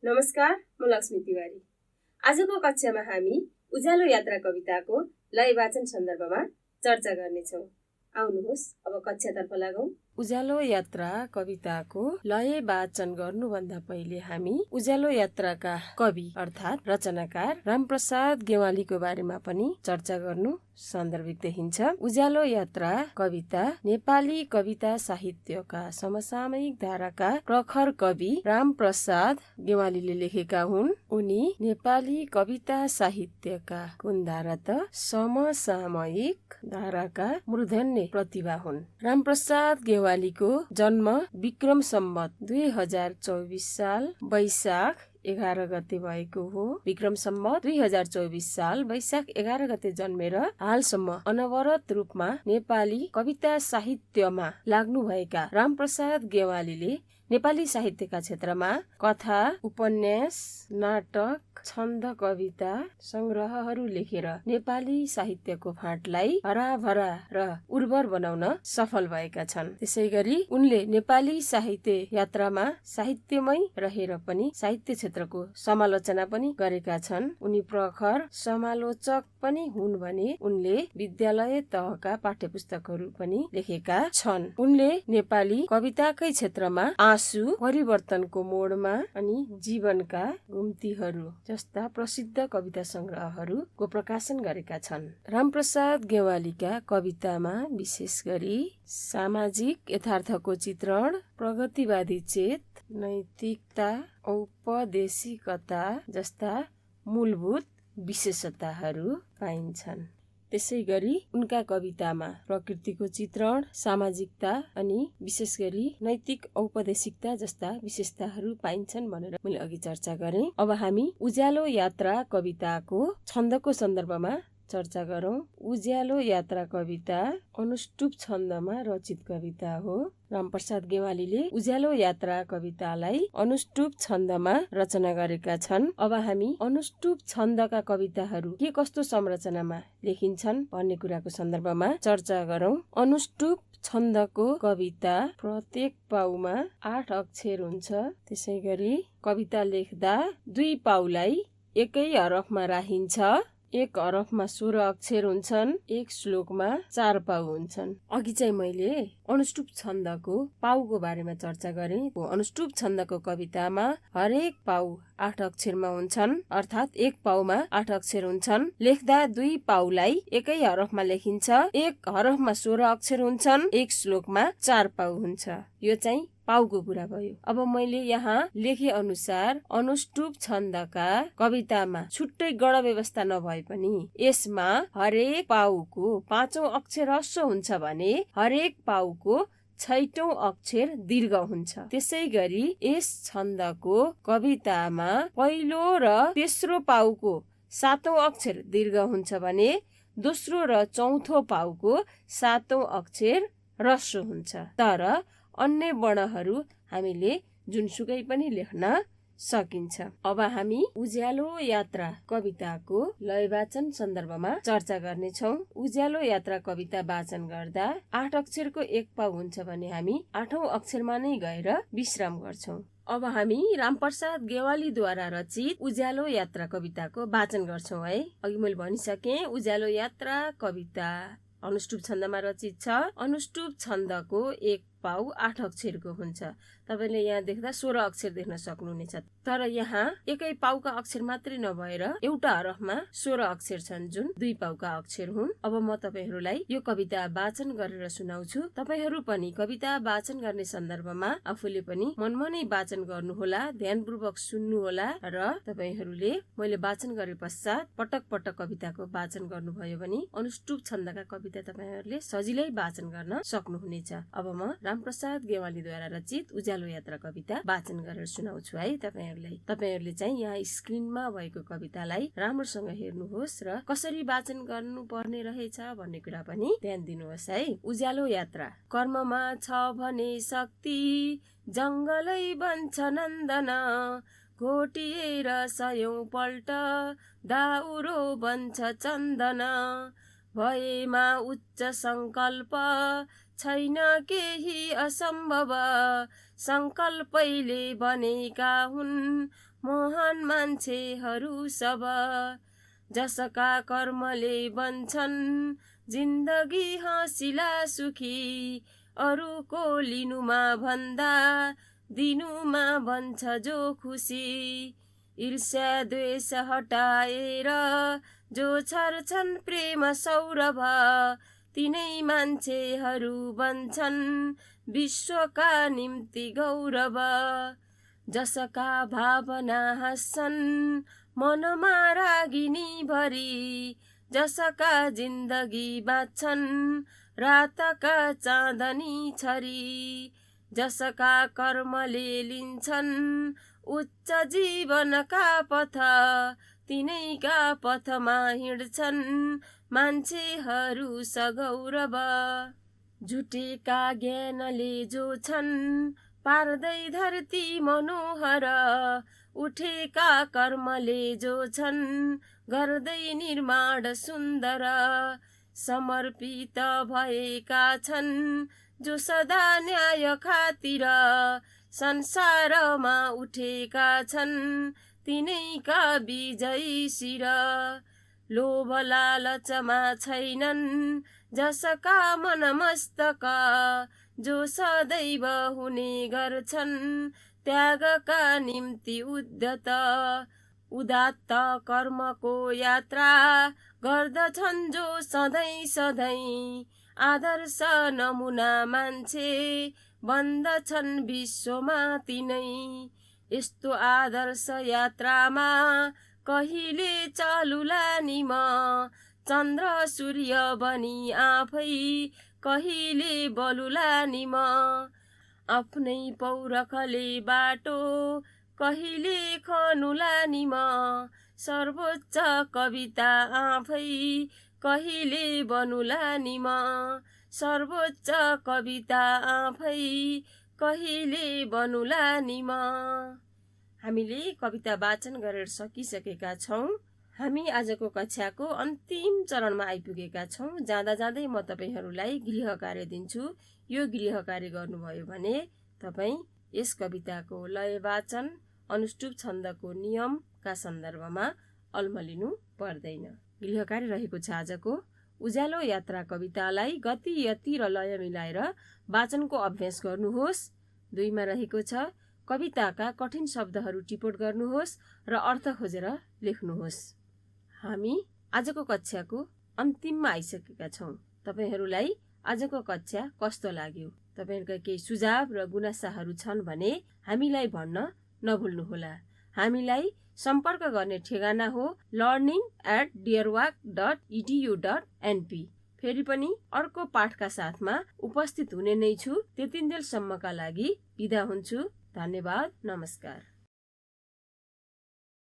नमस्कार, म लक्ष्मी तिवारी। आजको कक्षामा हामी उज्यालो यात्रा कविताको लय वाचन सन्दर्भमा चर्चा गर्नेछौँ। आउनुहोस् अब कक्षातर्फ लागौँ। उज्यालो यात्रा कविताको लय वाचन गर्नुभन्दा पहिले हामी उज्यालो यात्राका कवि अर्थात् रचनाकार रामप्रसाद गेवालीको बारेमा पनि चर्चा गर्नु सान्दर्भिक देखिन्छ। उज्यालो यात्रा कविता नेपाली कविता साहित्यका समसामयिक धाराका प्रखर कवि रामप्रसाद गेवालीले लेखेका हुन्। उनी नेपाली कविता साहित्यका कुन धारा त समसामयिक धाराका मूर्धन्य प्रतिभा हुन्। रामप्रसाद गेवालीको जन्म विक्रम सम्वत 2024 साल वैशाख 11 गते भएको हो। विक्रम सम्वत 2024 साल वैशाख 11 गते जन्मेर हालसम्म अनवरत रूपमा नेपाली कविता साहित्यमा लाग्नुभएका रामप्रसाद गेवालीले नेपाली साहित्यका क्षेत्रमा कथा, उपन्यास, नाटक, छन्द, कविता संग्रहहरू लेखेर नेपाली साहित्यको फाँटलाई हराभरा र उर्वर बनाउन सफल भएका छन्। त्यसैगरी उनले नेपाली साहित्य यात्रामा साहित्यमै रहेर पनि साहित्य क्षेत्रको समालोचना पनि गरेका छन्। उनी प्रखर समालोचक पनि हुन् भने उनले विद्यालय तहका पाठ्यपुस्तकहरू पनि लेखेका छन्। उनले नेपाली कविताकै क्षेत्रमा आँसु, परिवर्तनको मोडमा अनि जीवनका घुम्तीहरू जस्ता प्रसिद्ध कविता संग्रहहरूको प्रकाशन गरेका छन्। रामप्रसाद गेवालीका कवितामा विशेष गरी सामाजिक यथार्थको चित्रण, प्रगतिवादी चेत, नैतिकता, औपदेशिकता जस्ता मूलभूत विशेषताहरू पाइन्छन्। त्यसै गरी उनका कवितामा प्रकृतिको चित्रण, सामाजिकता अनि विशेष गरी नैतिक औपदेशिकता जस्ता विशेषताहरू पाइन्छन् भनेर मैले अघि चर्चा गरेँ। अब हामी उज्यालो यात्रा कविताको छन्दको सन्दर्भमा चर्चा गरौँ। उज्यालो यात्रा कविता अनुष्टुप छन्दमा रचित कविता हो। रामप्रसाद गेवालीले उज्यालो यात्रा कवितालाई अनुष्टुप छन्दमा रचना गरेका छन्। अब हामी अनुष्टुप छन्दका कविताहरू के कस्तो संरचनामा लेखिन्छन् भन्ने कुराको सन्दर्भमा चर्चा गरौँ। अनुष्टुप छन्दको कविता प्रत्येक पाउमा 8 अक्षर हुन्छ। त्यसै गरी कविता लेख्दा 2 पाउलाई एकै हरफमा राखिन्छ। एक हरफमा 16 अक्षर हुन्छन्। एक श्लोकमा 4 पाउ हुन्छन्। अघि चाहिँ मैले अनुष्टुप छन्दको पाउको बारेमा चर्चा गरेँ। अनुष्टुप छन्दको कवितामा हरेक पाउ 8 अक्षरमा हुन्छन्, अर्थात् एक पाउमा 8 अक्षर हुन्छन्। लेख्दा 2 पाउलाई एकै हरफमा लेखिन्छ। एक हरफमा 16 अक्षर हुन्छन्। एक श्लोकमा 4 पाउ हुन्छ। यो चाहिँ पाउको कुरा भयो। अब मैले यहाँ लेखे अनुसार अनुष्टुप छन्दका कवितामा छुट्टै गण व्यवस्था नभए पनि यसमा हरेक पाउको 5औं अक्षर ह्रस्व हुन्छ भने हरेक पाउको 6औं अक्षर दीर्घ हुन्छ। त्यसै गरी यस छन्दको कवितामा पहिलो र तेस्रो पाउको 7औं अक्षर दीर्घ हुन्छ भने दोस्रो र चौथो पाउको 7औं अक्षर ह्रस्व हुन्छ। तर अन्य वर्णहरू हामीले जुनसुकै पनि लेख्न सकिन्छ। अब हामी उज्यालो यात्रा कविताको लय वाचन सन्दर्भमा चर्चा गर्नेछौँ। उज्यालो यात्रा कविता वाचन गर्दा 8 अक्षरको एक पाउ हुन्छ भने हामी 8औं अक्षरमा नै गएर विश्राम गर्छौँ। अब हामी रामप्रसाद गेवालीद्वारा रचित उज्यालो यात्रा कविताको वाचन गर्छौँ है। अघि मैले भनिसकेँ उज्यालो यात्रा कविता अनुष्टुप छन्दमा रचित छ। अनुष्टुप छन्दको एक पाउ 8 अक्षरको हुन्छ। तपाईले यहाँ देख्दा 16 अक्षर देख्न सक्नुहुनेछ। तर यहाँ एकै पाउका अक्षर मात्रै नभएर एउटा हरफमा 16 अक्षर छन् जुन 2 पाउका अक्षर हुन्। अब म तपाईहरूलाई यो कविता वाचन गरेर सुनाउँछु। तपाईहरू पनि कविता वाचन गर्ने सन्दर्भमा आफूले पनि मनमनै वाचन गर्नुहोला, ध्यानपूर्वक सुन्नुहोला र तपाईहरूले मैले वाचन गरे पश्चात पटक पटक कविताको वाचन गर्नुभयो भने अनुष्टुप छन्दका कविता तपाईहरूले सजिलै वाचन गर्न सक्नुहुनेछ। अब म रामप्रसाद गेवालीद्वारा रचित उज्यालो यात्रा कविता वाचन गरेर सुनाउँछु है तपाईहरूलाई। तपाईहरूले चाहिँ यहाँ स्क्रिनमा भएको कवितालाई राम्रोसँग हेर्नुहोस् र कसरी वाचन गर्नुपर्ने रहेछ भन्ने कुरा पनि ध्यान दिनुहोस् है। उज्यालो यात्रा। कर्ममा छ भने शक्ति जङ्गलै बन्छ नन्दन, घोटिएर 100औं पल्ट दाउरो बन्छ चन्दन, भएमा उच्च संकल्प छैन केही असम्भव, संकल्पैले बनेका हुन् महान मान्छेहरू सब, जसका कर्मले बन्छन् जिन्दगी हाँसिला सुखी, अरूको लिनुमा भन्दा दिनुमा बन्छ जो खुसी। ईर्ष्या द्वेष हटाएर जो छर्छन् प्रेम सौरभ, तिनै मान्छेहरू बन्छन् विश्वका निम्ति गौरव। जसका भावना हाँस्छन् मनमा रागिनी भरी, जसका जिन्दगी बाँच्छन् रातका चाँदनी छरी, जसका कर्मले लिन्छन् उच्च जीवनका पथ, तिनैका पथमा हिँड्छन् मान्छेहरू सगौरव। झुटेका ज्ञानले जो छन् पार्दै धरती मनोहर, उठेका कर्मले जो छन् गर्दै निर्माण सुन्दर। समर्पित भएका छन् जो सदा न्याय खातिर, संसारमा उठेका छन् तिनैका विजयी शिर। लोभ लालचमा छैनन् जसका मन मस्तक, जो सदैव हुने गर्छन् त्यागका निम्ति उद्यत। उदात्त कर्मको यात्रा गर्दछन् जो सधैँ सधैँ, आदर्श नमुना मान्छे बन्दछन् विश्वमा तिनै। यस्तो आदर्श यात्रामा कहिले चलुला नि म, चन्द्र सूर्य बनी आफै कहिले बलुला नि म। आफ्नै पौरखले बाटो कहिले खनुला नि म, सर्वोच्च कविता आफै कहिले बनुला नि म। सर्वोच्च कविता आफै कहिले बनुला नि म। हामीले कविता वाचन गरेर सकिसकेका छौँ। हामी आजको कक्षाको अन्तिम चरणमा आइपुगेका छौँ। जाँदा जाँदै म तपाईहरूलाई गृह कार्य दिन्छु। यो गृह कार्य गर्नुभयो भने तपाईँ यस कविताको लय वाचन, अनुष्टुप छन्दको नियमका सन्दर्भमा अल्मलिनु पर्दैन। गृह कार्य रहेको छ आजको। उज्यालो यात्रा कवितालाई गति, यति र लय मिलाएर वाचनको अभ्यास गर्नुहोस्। 2 मा रहेको छ कविताका कठिन शब्दहरू टिपोट गर्नुहोस् र अर्थ खोजेर लेख्नुहोस्। हामी आजको कक्षाको अन्तिममा आइसकेका छौँ। तपाईहरूलाई आजको कक्षा कस्तो लाग्यो? तपाईहरूका केही सुझाव र गुनासाहरू छन् भने हामीलाई भन्न नभुल्नुहोला। हामीलाई सम्पर्क गर्ने ठेगाना हो learning@dearwalk.edu.np। फेरि पनि अर्को पाठका साथमा उपस्थित हुने नै छु। त्यतिन्जेलसम्मका लागि बिदा हुन्छु। धन्यवाद। नमस्कार।